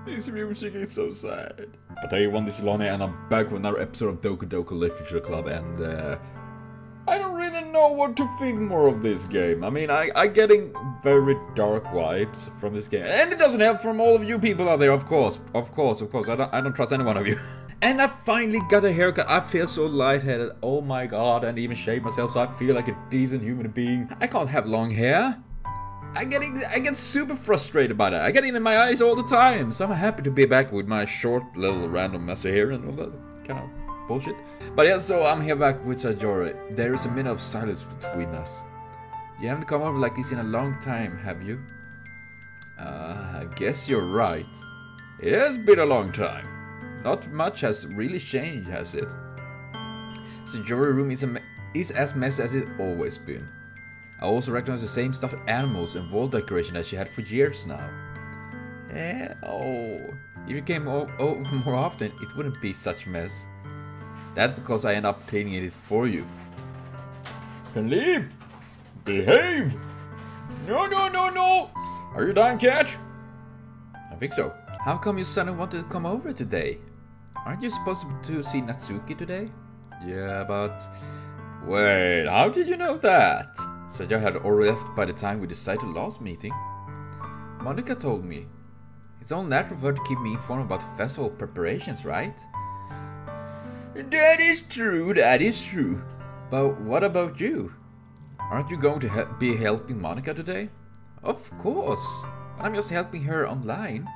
This music is so sad. But hey everyone, this is Lonnie and I'm back with another episode of Doki Doki Literature Club, and I don't really know what to think more of this game. I mean, I'm getting very dark vibes from this game. And it doesn't help from all of you people out there, of course. Of course. I don't trust any one of you. And I finally got a haircut. I feel so lightheaded. Oh my god, and even shaved myself so I feel like a decent human being. I can't have long hair. I get super frustrated by that. I get it in my eyes all the time. So I'm happy to be back with my short little random mess of hair and all that kind of bullshit. But yeah, so I'm here back with Sajori. There is a minute of silence between us. You haven't come over like this in a long time, have you? I guess you're right. It has been a long time. Not much has really changed, has it? Sajori's room is as messy as it's always been. I also recognize the same stuffed animals and wall decoration that she had for years now. Oh, if you came over more often, it wouldn't be such a mess. That's because I end up cleaning it for you. Can leave! Behave! No! Are you done, cat? I think so. How come you suddenly wanted to come over today? Aren't you supposed to see Natsuki today? Yeah, but... Wait, how did you know that? Saja had already left by the time we decided to last meeting. Monica told me. It's all natural for her to keep me informed about the festival preparations, right? That is true. But what about you? Aren't you going to be helping Monica today? Of course. But I'm just helping her online.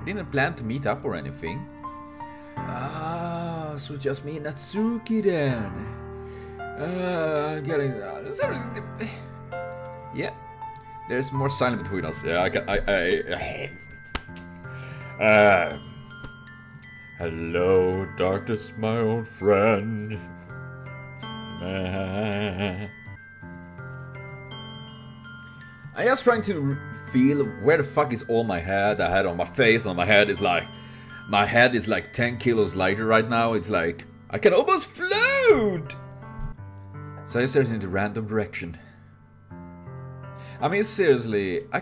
We didn't plan to meet up or anything. Ah, so just me and Natsuki then. Getting that. Yeah, there's more silence between us. Yeah, hello, darkness, my old friend. I just trying to feel where the fuck is all my head. I had on my face, on my head. It's like my head is like 10 kilos lighter right now. It's like I can almost float. So I started in a random direction. I mean, seriously, I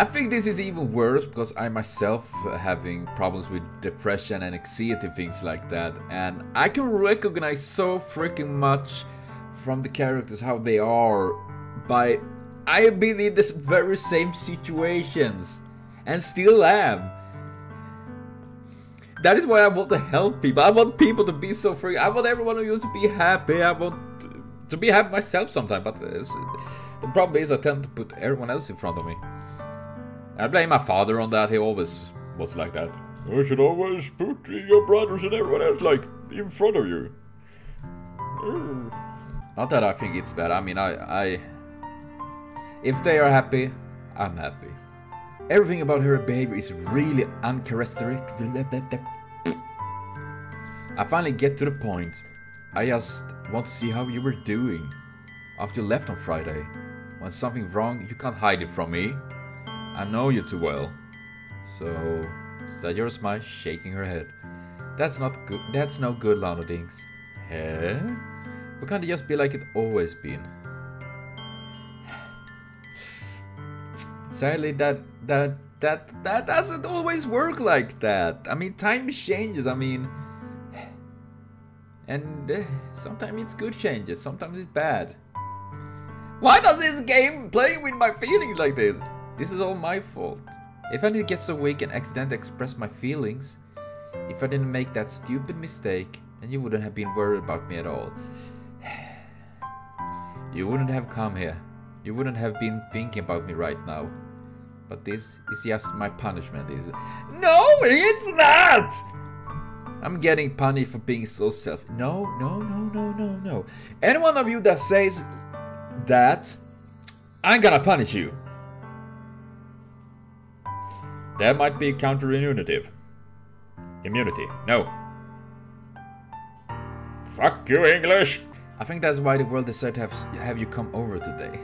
think this is even worse because I myself having problems with depression and anxiety, things like that. And I can recognize so freaking much from the characters, how they are. By I have been in this very same situations and still am. That is why I want to help people. I want people to be so free. I want everyone of you to be happy. I want to be happy myself sometimes. But the problem is I tend to put everyone else in front of me. I blame my father on that. He always was like that. You should always put your brothers and everyone else like in front of you. Not that I think it's bad. I mean, if they are happy, I'm happy. Everything about her behavior is really uncharacteristic. I finally get to the point. I just want to see how you were doing after you left on Friday. When something's wrong, you can't hide it from me. I know you too well. So, Sajora smiles, shaking her head. That's not good. That's no good, Lanodings. Huh? We can't just be like it always been. Sadly, that doesn't always work like that. I mean, time changes. I mean, and sometimes it's good changes, sometimes it's bad. Why does this game play with my feelings like this? This is all my fault. If I didn't get so weak and accidentally express my feelings, if I didn't make that stupid mistake, then you wouldn't have been worried about me at all. You wouldn't have come here. You wouldn't have been thinking about me right now. But this is just my punishment, is it? No, it's not! I'm getting punished for being so selfish. No. Any one of you that says that, I'm gonna punish you. That might be counterintuitive. Immunity. No. Fuck you, English! I think that's why the world decided to have you come over today.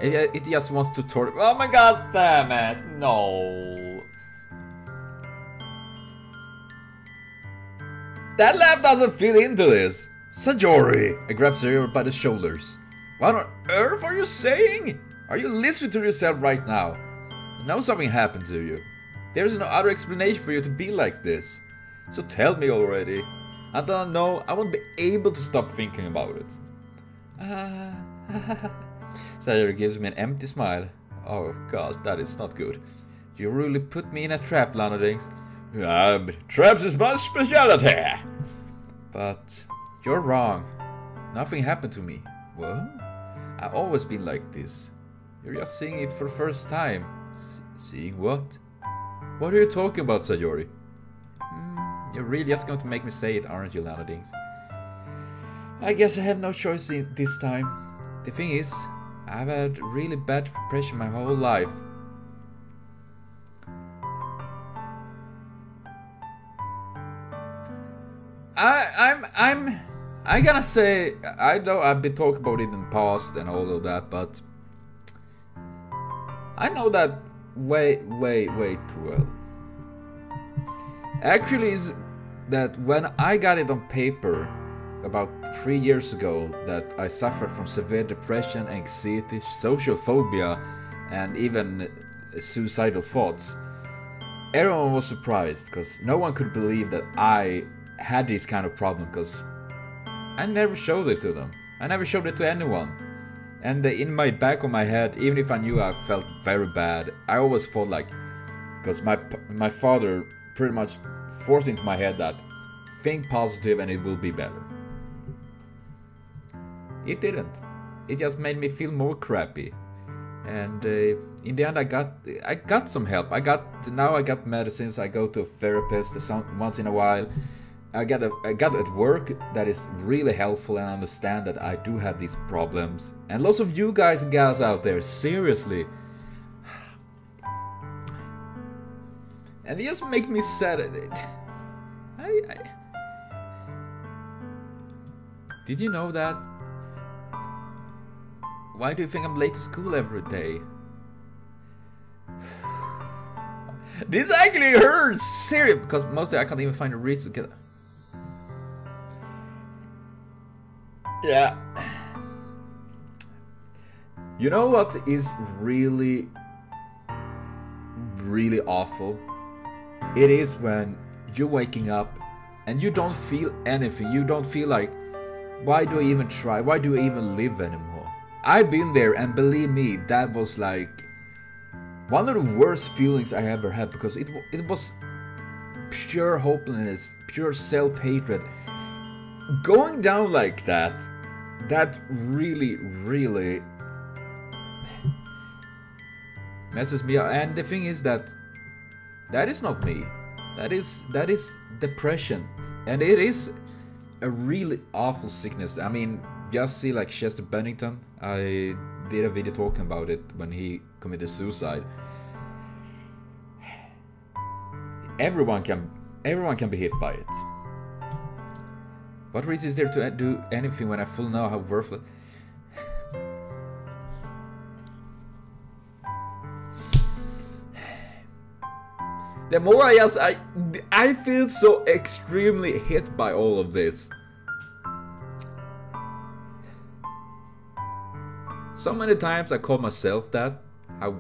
It just wants to torture. Oh my god damn it! No. That laugh doesn't fit into this. Sajori! I grab Sajori by the shoulders. What on earth are you saying? Are you listening to yourself right now? Now something happened to you. There's no other explanation for you to be like this. So tell me already. Until I know, I won't be able to stop thinking about it. Sayori gives me an empty smile. Oh god, that is not good. You really put me in a trap, Lanodings. Traps is my specialty. But you're wrong. Nothing happened to me. What? I've always been like this. You're just seeing it for the first time. Seeing what? What are you talking about, Sayori? You're really just going to make me say it, aren't you, Lanodings? I guess I have no choice this time. The thing is, I've had really bad depression my whole life. I'm gonna say, I know I've been talking about it in the past and all of that, but I know that way too well. Actually, is that when I got it on paper about 3 years ago that I suffered from severe depression, anxiety, social phobia, and even suicidal thoughts, everyone was surprised because no one could believe that I had this kind of problem because I never showed it to them. I never showed it to anyone. And in my back of my head, even if I knew I felt very bad, I always thought like, because my father pretty much forced into my head that think positive and it will be better. It didn't. It just made me feel more crappy. And in the end, I got some help. Now I got medicines. I go to a therapist once in a while. I got at work that is really helpful, and I understand that I do have these problems. And lots of you guys and gals out there, seriously. And it just makes me sad. Did you know that? Why do you think I'm late to school every day? This actually hurts! Seriously, because mostly I can't even find a reason to get. Yeah. You know what is really awful? It is when you're waking up and you don't feel anything. You don't feel like, why do I even try? Why do I even live anymore? I've been there, and believe me, that was like one of the worst feelings I ever had, because it was pure hopelessness, pure self-hatred. Going down like that really messes me up. And the thing is that is not me. That is depression, and it is a really awful sickness. I mean, just see like Chester Bennington. I did a video talking about it when he committed suicide. Everyone can be hit by it. What reason is there to do anything when I fully know how worthless? The more I feel so extremely hit by all of this. So many times I call myself that. How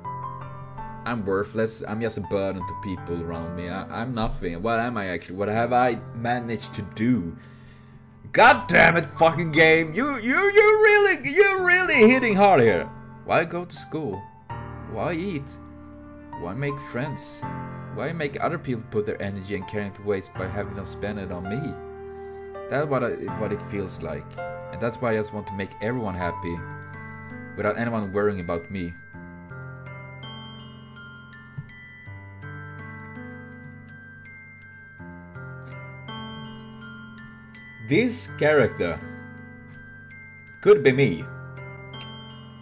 I'm worthless. I'm just a burden to people around me. I'm nothing. What am I actually? What have I managed to do? God damn it, fucking game! You're really hitting hard here. Why go to school? Why eat? Why make friends? Why make other people put their energy and care into waste by having them spend it on me? That's what it feels like, and that's why I just want to make everyone happy, without anyone worrying about me. This character could be me,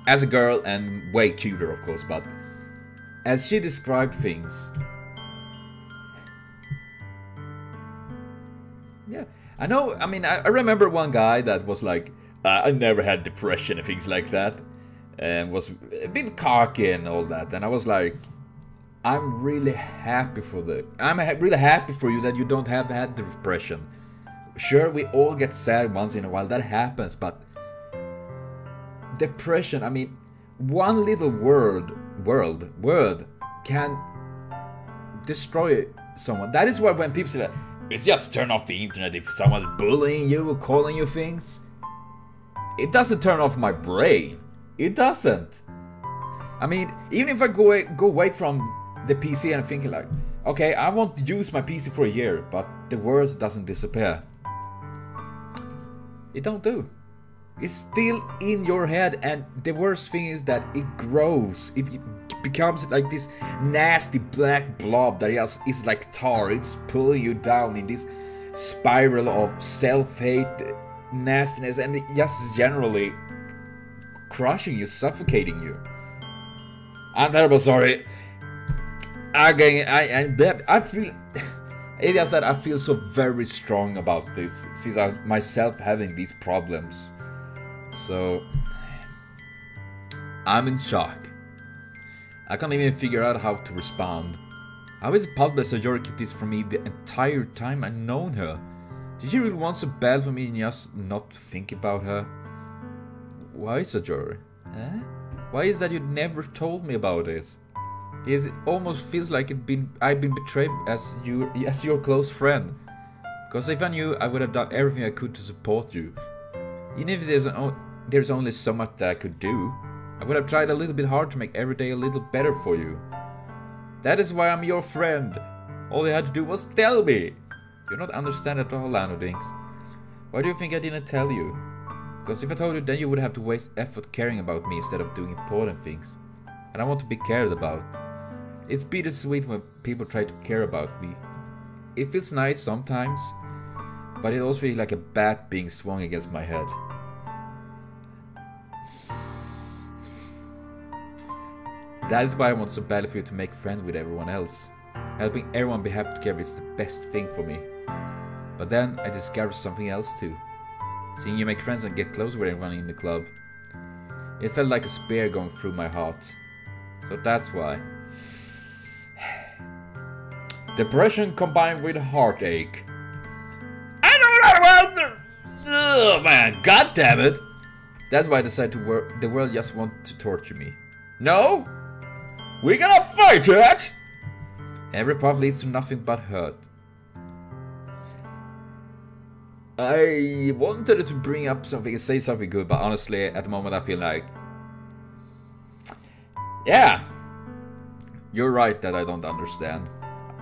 as a girl and way cuter of course, but as she described things, yeah, I know. I mean, I remember one guy that was like, I never had depression and things like that, and was a bit cocky and all that, and I was like, I'm really happy for that. I'm really happy for you that you don't have had depression. Sure, we all get sad once in a while, that happens, but depression, I mean, one little word can destroy someone. That is why when people say that, it's just turn off the internet if someone's bullying you or calling you things. It doesn't turn off my brain. It doesn't. I mean, even if I go away from the PC and thinking like, okay, I won't use my PC for a year, but the world doesn't disappear. It don't do. It's still in your head, and the worst thing is that it grows. It becomes like this nasty black blob that is like tar. It's pulling you down in this spiral of self-hate, nastiness, and just generally crushing you, suffocating you. I'm terrible sorry. I feel it is that I feel so very strong about this since I myself having these problems. So I'm in shock. I can't even figure out how to respond. How is it possible that Sayori kept this from me the entire time I've known her? Did she really want so bad for me and just not think about her? Why, Sayori? Eh? Why is that you never told me about this? It almost feels like I've been betrayed as your close friend. Because if I knew, I would have done everything I could to support you. Even if there's only so much that I could do, I would have tried a little bit hard to make every day a little better for you. That is why I'm your friend. All you had to do was tell me. You don't understand at all, Lanodings. Why do you think I didn't tell you? Because if I told you, then you would have to waste effort caring about me instead of doing important things. And I want to be cared about. It's bittersweet when people try to care about me. It feels nice sometimes, but it also feels like a bat being swung against my head. That is why I want so badly for you to make friends with everyone else. Helping everyone be happy together is the best thing for me. But then I discovered something else too. Seeing you make friends and get close with everyone in the club. It felt like a spear going through my heart. So that's why. Depression combined with heartache. I know that well. Oh man, god damn it. That's why I decided the world just wanted to torture me. No! We're gonna fight it! Every path leads to nothing but hurt. I wanted to bring up something and say something good, but honestly, at the moment I feel like... Yeah! You're right that I don't understand.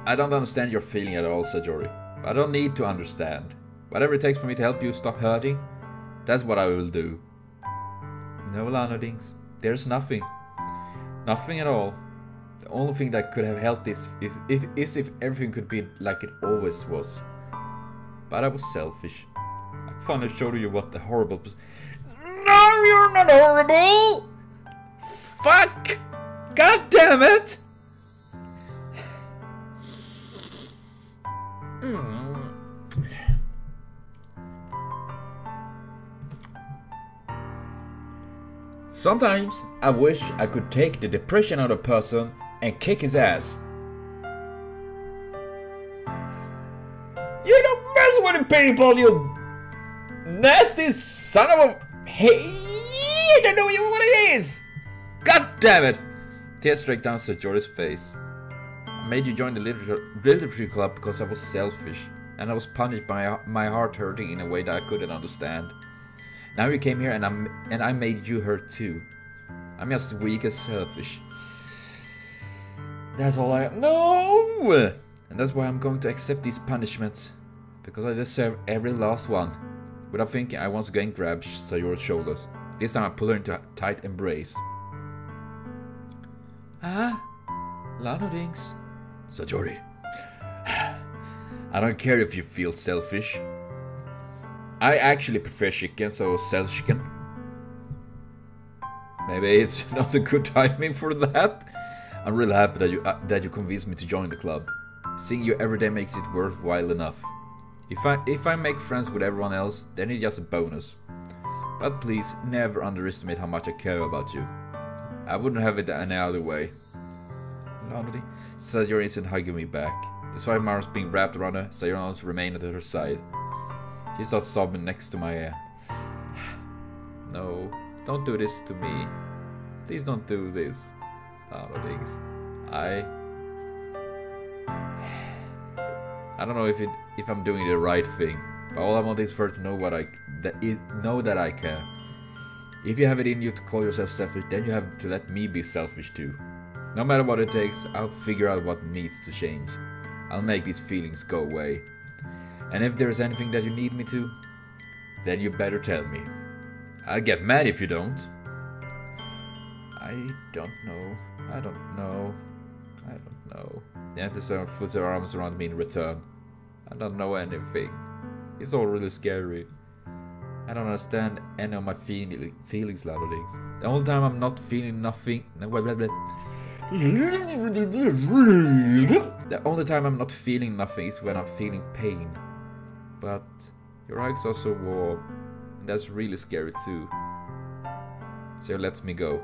I don't understand your feeling at all, Sayori. But I don't need to understand. Whatever it takes for me to help you stop hurting, that's what I will do. No, Lanodings. There's nothing. Nothing at all. The only thing that could have helped is if everything could be like it always was. But I was selfish. I finally showed you what the horrible... No, you're not horrible! Fuck! God damn it! Sometimes I wish I could take the depression out of a person and kick his ass. You don't mess with the people, you nasty son of a... Hey, I don't know what it is! God damn it! Tears straight down Sayori's face. I made you join the literature club because I was selfish, and I was punished by my heart hurting in a way that I couldn't understand. Now you came here and I made you hurt too. I'm just weak and selfish. That's all I... No! And that's why I'm going to accept these punishments. Because I deserve every last one. Without thinking, I once again grabbed Sayori's shoulders. This time I pull her into a tight embrace. Ah? Lanodings. Sayori. I don't care if you feel selfish. I actually prefer chicken, so sell chicken. Maybe it's not a good timing for that. I'm really happy that you convinced me to join the club. Seeing you every day makes it worthwhile enough. If I make friends with everyone else, then it's just a bonus. But please, never underestimate how much I care about you. I wouldn't have it any other way. Lanoding. Sayori isn't hugging me back. Despite my arms being wrapped around her, Sayori's arms remain at her side. She starts sobbing next to my ear. No, don't do this to me. Please don't do this. Lanodings. I don't know if I'm doing the right thing, but all I want is for her to know that I care. If you have it in you to call yourself selfish, then you have to let me be selfish too. No matter what it takes, I'll figure out what needs to change. I'll make these feelings go away. And if there's anything that you need me to, then you better tell me. I'll get mad if you don't. I don't know. The anti-star puts her arms around me in return. I don't know anything. It's all really scary. I don't understand any of my feelings, Ladolings. The only time I'm not feeling nothing... The only time I'm not feeling nothing is when I'm feeling pain. But your eyes are so warm, and that's really scary too. So she lets me go.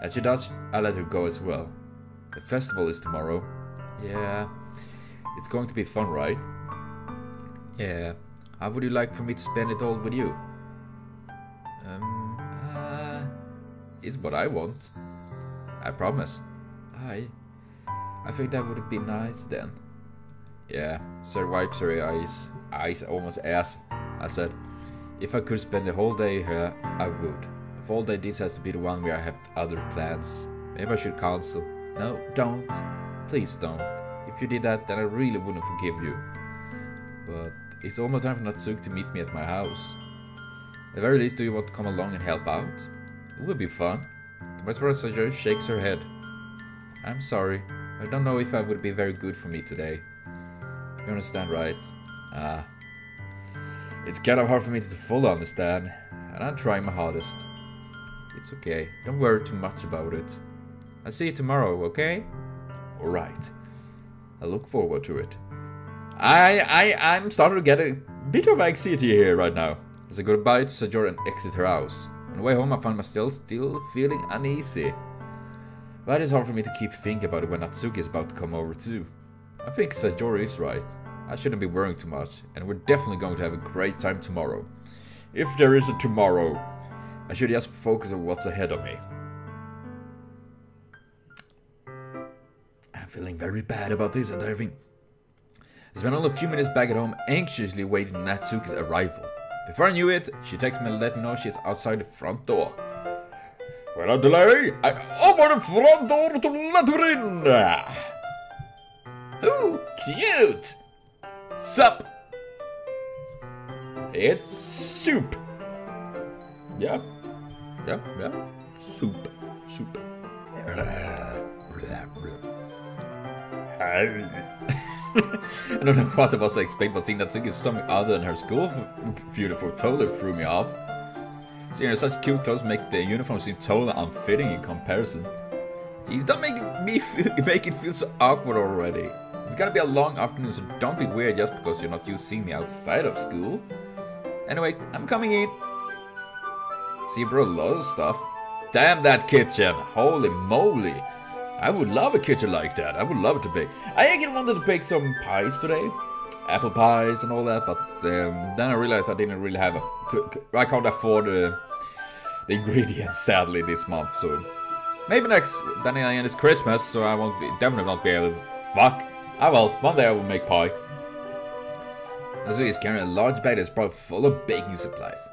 As she does, I let her go as well. The festival is tomorrow. Yeah, it's going to be fun, right? Yeah. How would you like for me to spend it all with you? It's what I want. I promise. I think that would be nice then. Yeah, Sarah wipes her eyes almost ass. I said, if I could spend the whole day here, I would. If all day this has to be the one where I have other plans. Maybe I should cancel. No, don't. Please don't. If you did that, then I really wouldn't forgive you. But it's almost time for Natsuki to meet me at my house. At the very least, do you want to come along and help out? It would be fun. To my surprise, Sajori shakes her head. I'm sorry. I don't know if I would be very good for me today. You understand, right? It's kind of hard for me to fully understand, and I'm trying my hardest. It's okay. Don't worry too much about it. I'll see you tomorrow, okay? Alright. I look forward to it. I'm starting to get a bit of anxiety here right now. As I go goodbye to Sajori and exit her house. On the way home I find myself still feeling uneasy. But it's hard for me to keep thinking about it when Natsuki is about to come over too. I think Sajori is right. I shouldn't be worrying too much, and we're definitely going to have a great time tomorrow. If there is a tomorrow, I should just focus on what's ahead of me. I'm feeling very bad about this and everything. I spent only a few minutes back at home, anxiously waiting for Natsuki's arrival. Before I knew it, she texted me and let me know she's outside the front door. Without delay, I open the front door to let her in. Ooh, cute! Sup? It's soup. Yeah. Soup. I don't know what I was to expect, but seeing Natsuki is something other than her school uniform totally threw me off. Seeing her such cute clothes make the uniform seem totally unfitting in comparison. Jeez, don't make it feel so awkward already. It's gonna be a long afternoon, so don't be weird just because you're not used to seeing me outside of school. Anyway, I'm coming in. See, you brought a lot of stuff. Damn that kitchen! Holy moly! I would love a kitchen like that. I would love it to bake. I actually wanted to bake some pies today. Apple pies and all that, but then I realized I didn't really have I can't afford the ingredients, sadly, this month, so... Maybe next, then again it's Christmas, so I won't definitely not be able to... Fuck! Ah well, one day I will make pie. Natsuki is carrying a large bag that's probably full of baking supplies.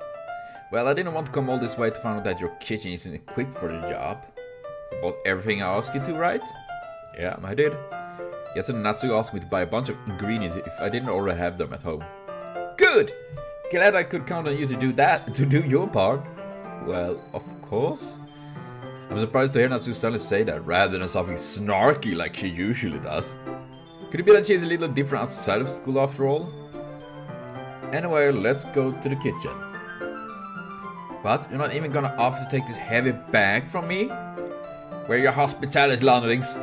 Well, I didn't want to come all this way to find out that your kitchen isn't equipped for the job. You bought everything I asked you to, right? Yeah, I did. Yesterday Natsuki asked me to buy a bunch of ingredients if I didn't already have them at home. Good! Glad I could count on you to do that, to do your part. Well, of course. I'm surprised to hear Natsuki suddenly say that, rather than something snarky like she usually does. Could it be that she's a little different outside of school after all? Anyway, let's go to the kitchen. What? You're not even gonna offer to take this heavy bag from me? Where are your hospitality, landlings?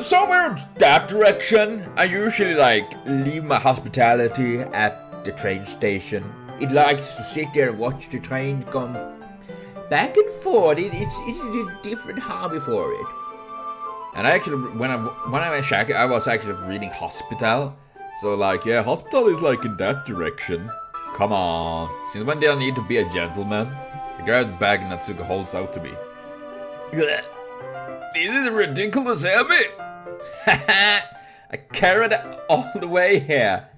Somewhere in that direction. I usually leave my hospitality at the train station. It likes to sit there and watch the train come back and forth. It's a different hobby for it. And I actually, when I went Shaka, I was actually reading Hospital. So yeah, Hospital is in that direction. Come on. Since when did I need to be a gentleman? I grabbed the bag and Natsuki holds out to me. This is ridiculous heavy. I carried it all the way here.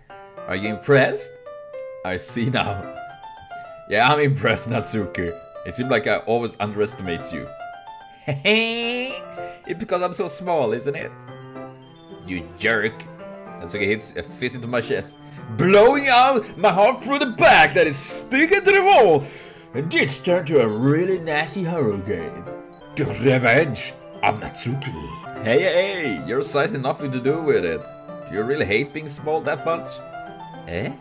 Are you impressed? I see now. Yeah, I'm impressed, Natsuki. It seems like I always underestimate you. It's because I'm so small, isn't it? You jerk. Natsuki hits a fist into my chest, blowing out my heart through the back that is sticking to the wall. And this turned to a really nasty horror game. The Revenge of Natsuki. Hey, your size has nothing to do with it. Do you really hate being small that much? Eh?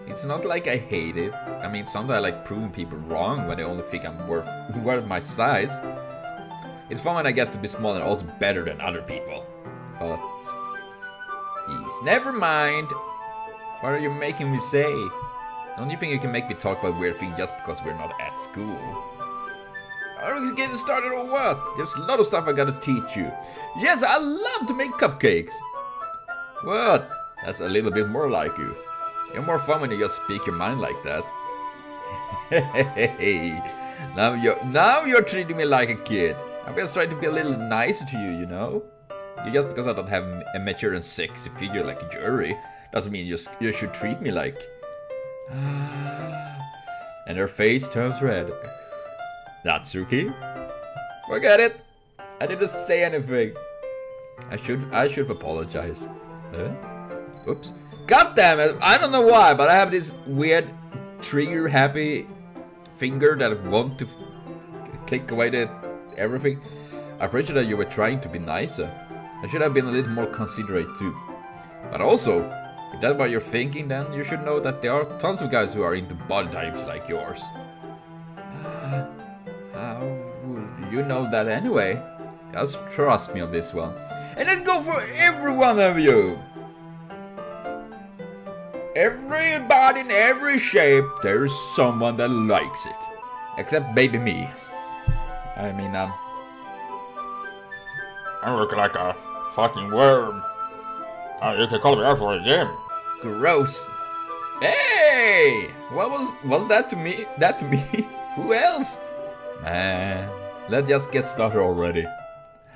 It's not like I hate it. I mean, sometimes I like proving people wrong when they only think I'm worth my size. It's fun when I get to be small and also better than other people. But... never mind. What are you making me say? Don't you think you can make me talk about weird things just because we're not at school? Are we getting started or what? There's a lot of stuff I gotta teach you. Yes, I love to make cupcakes. What? That's a little bit more like you. You're more fun when you just speak your mind like that. Hey, now you're treating me like a kid. I'm just trying to be a little nicer to you, you know? Just because I don't have a mature and sexy figure like a jury doesn't mean you should treat me like... And her face turns red. Natsuki? Forget it. I didn't say anything. I should apologize. Huh? Oops. God damn it. I don't know why, but I have this weird trigger happy finger that I want to click away everything. I appreciate that you were trying to be nicer. I should have been a little more considerate too. But also, if that's what you're thinking, then you should know that there are tons of guys who are into body types like yours. How would you know that anyway? Just trust me on this one. And let's go for every one of you! Everybody in every shape, there's someone that likes it. Except baby me. I mean, I look like a fucking worm. You can call me out for a gym. Gross. Hey! What was that to me? That to me? Who else? Man, let's just get started already.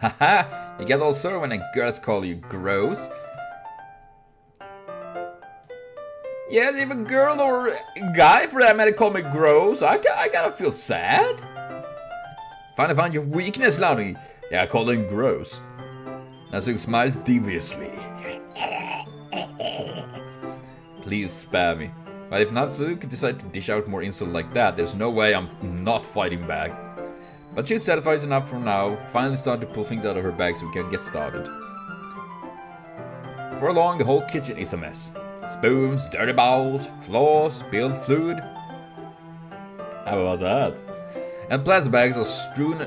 Haha, you get all sore when a girls call you gross. Yes, if a girl or a guy for that matter call me gross, I gotta feel sad. Finally found your weakness, Lonnie. Yeah, I call him gross. Natsuki smiles deviously. Please spare me. But if Natsuki decides to dish out more insult like that, there's no way I'm not fighting back. But she's satisfied enough for now, finally starting to pull things out of her bag so we can get started. Before long, the whole kitchen is a mess. Spoons, dirty bowls, floor, spilled fluid. How about that? And plastic bags are strewn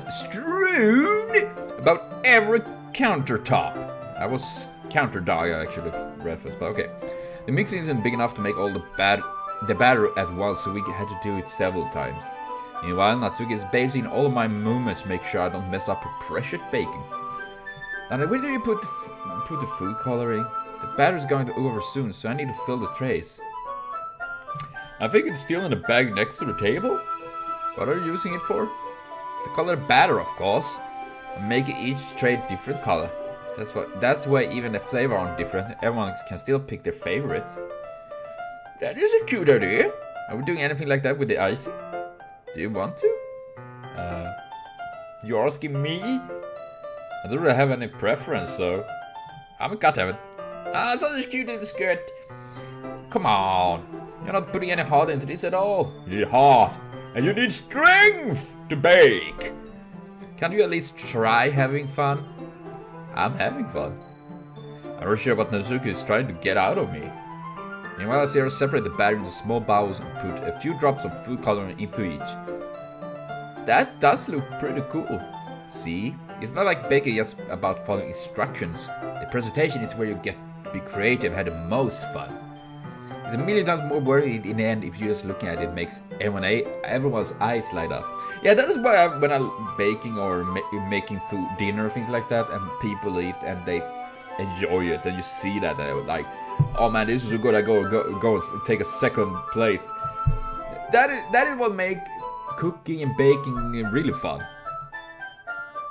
about every countertop. I was counter dog actually reference, but okay. The mixing isn't big enough to make all the batter at once, so we had to do it several times. Meanwhile, Natsuki is babysitting all of my movements to make sure I don't mess up her precious baking. Now, where do you put the food coloring? The batter is going to over soon, so I need to fill the trays. I think it's still in the bag next to the table. What are you using it for? To color batter, of course. And make each tray different color. That's why even the flavor aren't different. Everyone can still pick their favorites. That is a cute idea. Are we doing anything like that with the icing? Do you want to? You're asking me? I don't really have any preference, so I'm a goddammit. Such a cute little skirt. Come on. You're not putting any heart into this at all. You need heart. And you need strength to bake. Can't you at least try having fun? I'm having fun. I'm not sure what Natsuki is trying to get out of me. Meanwhile, I see her separate the batter into small bowls and put a few drops of food coloring into each. That does look pretty cool. See? It's not like baking just about following instructions. The presentation is where you get to be creative and have the most fun. It's a million times more worth it in the end if you're just looking at it makes everyone's eyes light up. Yeah, that is why when I'm baking or making food, dinner, things like that, and people eat and they enjoy it, and you see that they're like, oh man, this is so good, I go take a second plate. That is what makes cooking and baking really fun.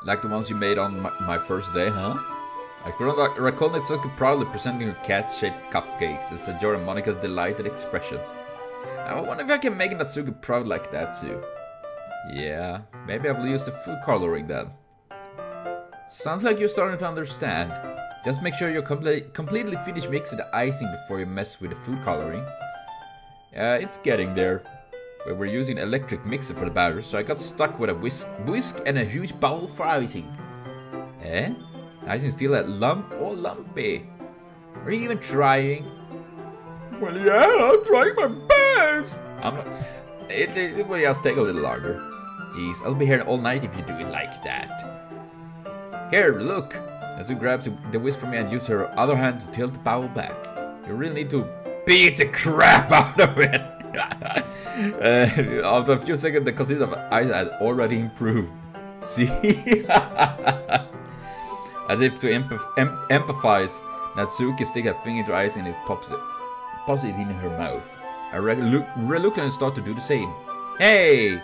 Like the ones you made on my first day, huh? I recall Natsuki proudly presenting her cat-shaped cupcakes as enjoying Monika's delighted expressions. I wonder if I can make Natsuki proud like that too. Yeah, maybe I will use the food coloring then. Sounds like you're starting to understand. Just make sure you're completely finished mixing the icing before you mess with the food coloring. Yeah, it's getting there. We were using an electric mixer for the batter, so I got stuck with a whisk and a huge bowl for icing. Eh? The icing still a lump or lumpy? Are you even trying? Well, yeah, I'm trying my best. I'm not. It will just take a little longer. Jeez, I'll be here all night if you do it like that. Here, look. Natsuki grabs the whisk from me and uses her other hand to tilt the bowl back. You really need to beat the crap out of it. After a few seconds, the consistency of ice had already improved. See? As if to empathize, Natsuki sticks her finger to ice and it pops it in her mouth. I reluctantly start to do the same. Hey!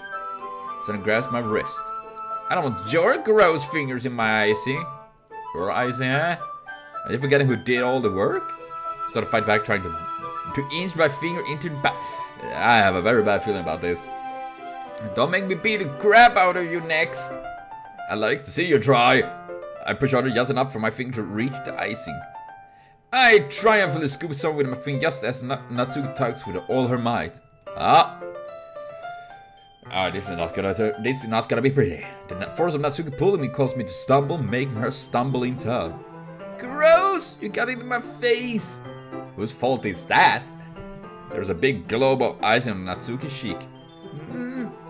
So I grasp my wrist. I don't want your gross fingers in my icing. Your icing, eh? Are you forgetting who did all the work? Start to fight back, trying to inch my finger into the back. I have a very bad feeling about this. Don't make me beat the crap out of you next. I like to see you try. I push harder just enough for my finger to reach the icing. I triumphantly scoop some with my finger just as Natsuki tugs with all her might. This is not gonna be pretty. The force of Natsuki pulling me caused me to stumble, making her stumble in turn. Gross! You got it in my face! Whose fault is that? There's a big globe of ice on Natsuki's cheek.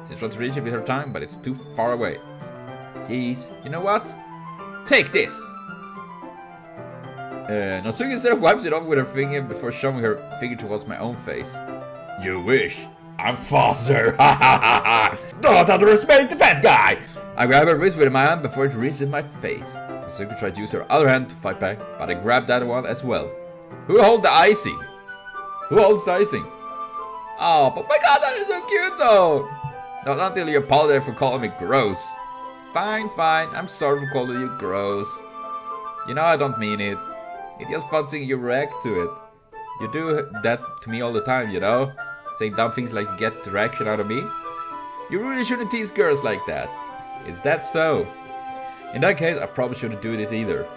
She's trying to reach it with her tongue, but it's too far away. Jeez, you know what? Take this! Natsuki instead wipes it off with her finger before shoving her finger towards my own face. You wish. I'm faster! Ha ha ha ha! Don't underestimate the fat guy! I grab her wrist with my hand before it reaches my face. Natsuki tries to use her other hand to fight back, but I grab that one as well. Who holds the icing? Who holds the icing? Oh, but my god, that is so cute though! Not until you apologize for calling me gross. Fine, fine, I'm sorry for calling you gross. You know I don't mean it. It's just fun seeing you react to it. You do that to me all the time, you know? Saying dumb things like you get the reaction out of me. You really shouldn't tease girls like that. Is that so? In that case, I probably shouldn't do this either.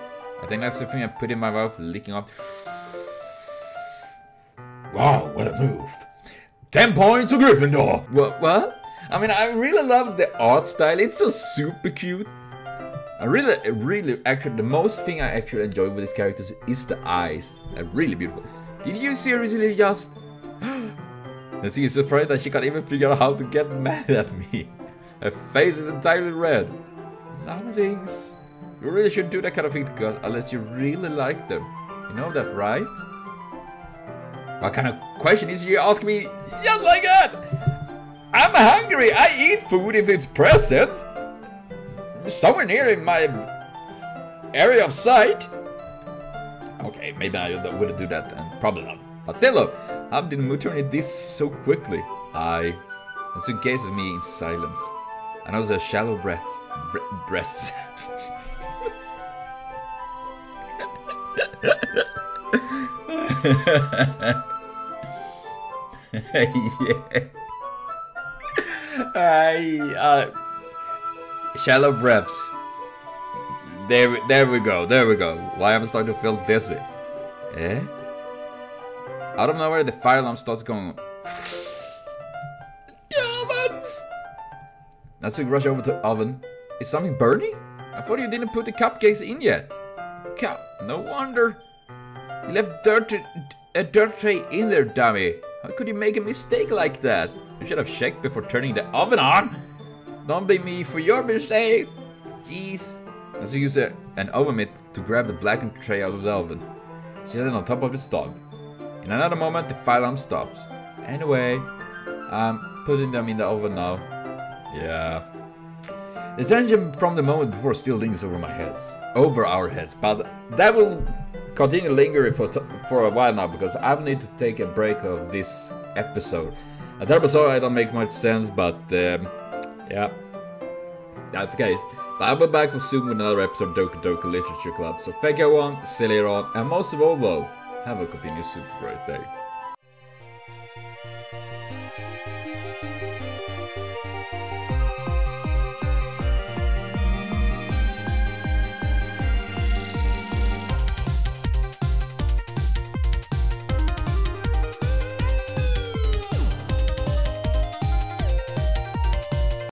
I think that's the thing I put in my mouth, licking up. Wow, what a move. 10 points to Gryffindor! What? I mean, I really love the art style. It's so super cute. Actually, the most thing I actually enjoy with these characters is the eyes. They're really beautiful. Did you seriously just... Natsuki is surprised that she can't even figure out how to get mad at me. Her face is entirely red. Lovings. You really shouldn't do that kind of thing to girls unless you really like them. You know that, right? What kind of question is you asking me just like that? I'm hungry. I eat food if it's present. Somewhere near in my area of sight. Okay, maybe I wouldn't do that then. Probably not. But still though, how did Mu turn it this so quickly? Natsuki gazes at me in silence. I know there's a shallow breasts. Yeah. Shallow breaths. There we go. Why am I starting to feel dizzy? Eh? Out of nowhere, the fire alarm starts going. Damn it! Natsuki rushes over to the oven. Is something burning? I thought you didn't put the cupcakes in yet. No wonder. You left a dirt tray in there, dummy. How could you make a mistake like that? You should have checked before turning the oven on. Don't blame me for your mistake. Jeez. Natsuki uses an oven mitt to grab the blackened tray out of the oven. She set it on top of the stove. In another moment, the fire alarm stops. Anyway, I'm putting them in the oven now. Yeah. The tension from the moment before still lingers over our heads, but that will continue lingering for a while now because I will need to take a break of this episode. A terrible episode, I don't make much sense, but yeah, that's the case. But I'll be back soon with another episode of Doki Doki Literature Club. So thank you everyone, see you later on, and most of all though, have a continued super great day.